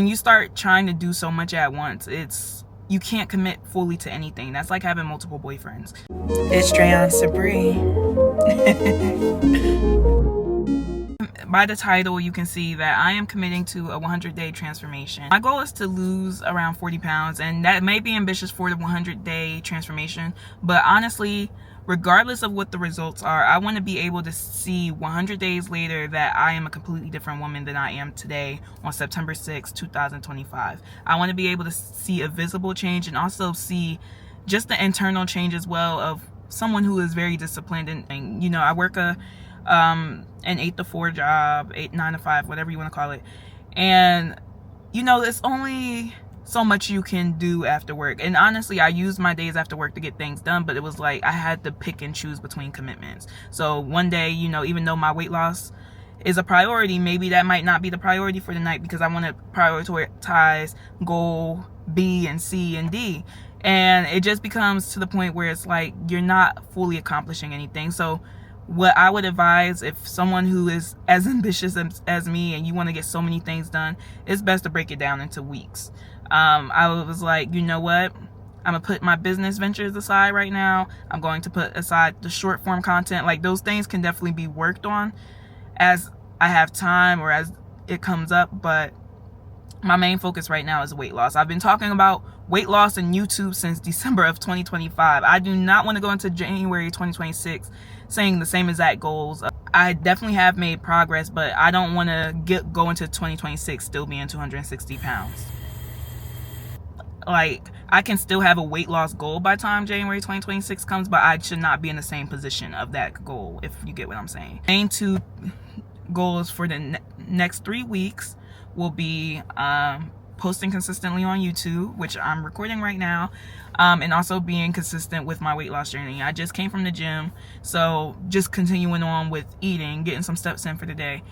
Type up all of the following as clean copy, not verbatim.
When you start trying to do so much at once, you can't commit fully to anything. That's like having multiple boyfriends. It's Dreon Sabri. By the title, you can see that I am committing to a 100-day transformation. My goal is to lose around 40 pounds, and that may be ambitious for the 100-day transformation, but honestly, regardless of what the results are, I want to be able to see 100 days later that I am a completely different woman than I am today on September 6, 2025. I want to be able to see a visible change and also see just the internal change as well of someone who is very disciplined. And you know, I work an 8 to 4 job, 9 to 5, whatever you want to call it. And you know, it's only so much you can do after work. And honestly, I used my days after work to get things done, but it was like I had to pick and choose between commitments. So one day, you know, even though my weight loss is a priority, maybe that might not be the priority for the night because I want to prioritize goal B and C and D. And it just becomes to the point where it's like you're not fully accomplishing anything. So what I would advise, if someone who is as ambitious as me and you want to get so many things done, it's best to break it down into weeks. I was like, you know what? I'm gonna put my business ventures aside right now. I'm going to put aside the short form content. Like, those things can definitely be worked on as I have time or as it comes up. But my main focus right now is weight loss. I've been talking about weight loss on YouTube since December of 2025. I do not want to go into January 2026 saying the same exact goals. I definitely have made progress, but I don't want to go into 2026 still being 260 pounds. Like, I can still have a weight loss goal by the time January 2026 comes, but I should not be in the same position of that goal, if you get what I'm saying. Main 2 goals for the next 3 weeks will be posting consistently on YouTube, which I'm recording right now, and also being consistent with my weight loss journey. I just came from the gym, so just continuing on with eating, getting some steps in for the day.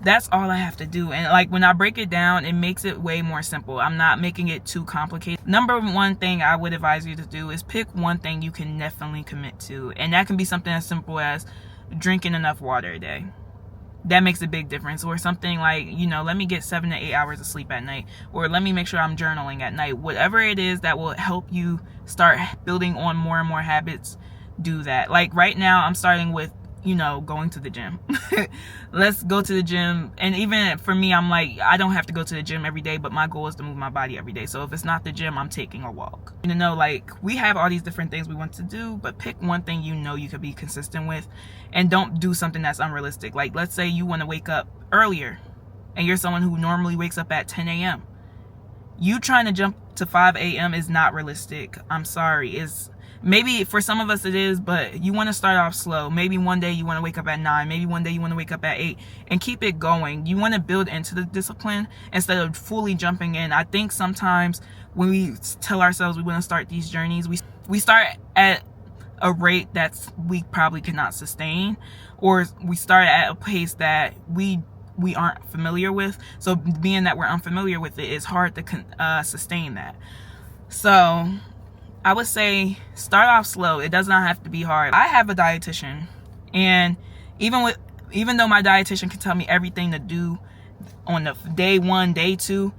That's all I have to do. And like, when I break it down, it makes it way more simple. I'm not making it too complicated. Number one thing I would advise you to do is pick one thing you can definitely commit to. And that can be something as simple as drinking enough water a day. That makes a big difference. Or something like, you know, let me get 7 to 8 hours of sleep at night. Or let me make sure I'm journaling at night. Whatever it is that will help you start building on more and more habits, do that. Like right now, I'm starting with, you know, going to the gym. Let's go to the gym. And even for me, I'm like, I don't have to go to the gym every day, but my goal is to move my body every day. So if it's not the gym, I'm taking a walk. You know, like, we have all these different things we want to do, but pick one thing you know you could be consistent with, and don't do something that's unrealistic. Like, let's say you want to wake up earlier and you're someone who normally wakes up at 10 a.m. You trying to jump to 5 a.m. is not realistic. I'm sorry. Maybe for some of us it is, but you want to start off slow. Maybe one day you want to wake up at 9. Maybe one day you want to wake up at 8, and keep it going. You want to build into the discipline instead of fully jumping in. I think sometimes when we tell ourselves we want to start these journeys, we start at a rate that's we probably cannot sustain, or we start at a pace that we aren't familiar with. So being that we're unfamiliar with it, it's hard to sustain that. So I would say start off slow. It does not have to be hard. I have a dietitian, and even though my dietitian can tell me everything to do on the day 1, day 2,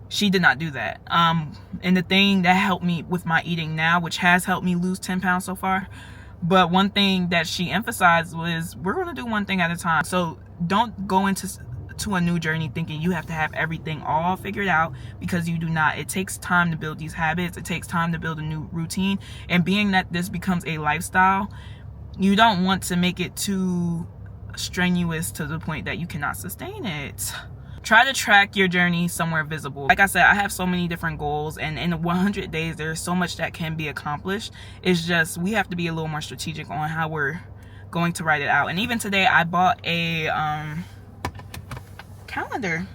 she did not do that. And the thing that helped me with my eating now, which has helped me lose 10 pounds so far, but one thing that she emphasized was, we're going to do one thing at a time. So don't go into a new journey thinking you have to have everything all figured out, because you do not. It takes time to build these habits. It takes time to build a new routine. And being that this becomes a lifestyle, you don't want to make it too strenuous to the point that you cannot sustain it. Try to track your journey somewhere visible. Like I said, I have so many different goals, and in 100 days there's so much that can be accomplished. It's just we have to be a little more strategic on how we're going to write it out. And even today I bought a calendar.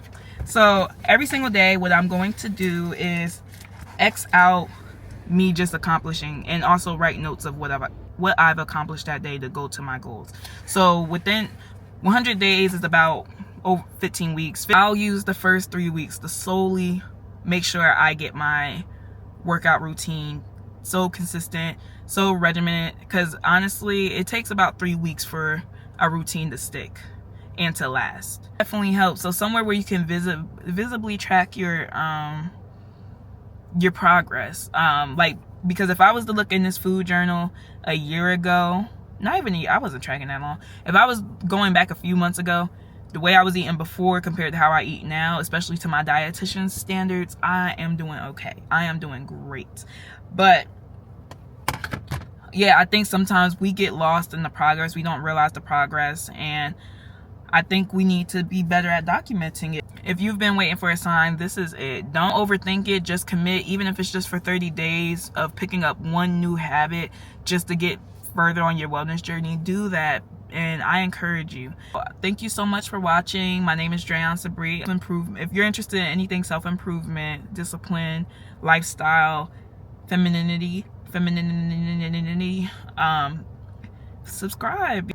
So every single day what I'm going to do is X out me just accomplishing, and also write notes of what I've accomplished that day to go to my goals. So within 100 days is about 15 weeks. I'll use the first 3 weeks to solely make sure I get my workout routine so consistent, so regimented, because honestly it takes about 3 weeks for a routine to stick. and to last. Definitely helps. So somewhere where you can visibly track your progress. Like, because if I was to look in this food journal a year ago, not even a year, I wasn't tracking that long. If I was going back a few months ago, the way I was eating before compared to how I eat now, especially to my dietitian's standards, I am doing okay. I am doing great. But yeah, I think sometimes we get lost in the progress. We don't realize the progress, and I think we need to be better at documenting it. If you've been waiting for a sign, this is it. Don't overthink it. Just commit, even if it's just for 30 days of picking up one new habit just to get further on your wellness journey. Do that, and I encourage you. Thank you so much for watching. My name is Dreyon Sabri. If you're interested in anything self-improvement, discipline, lifestyle, femininity, subscribe.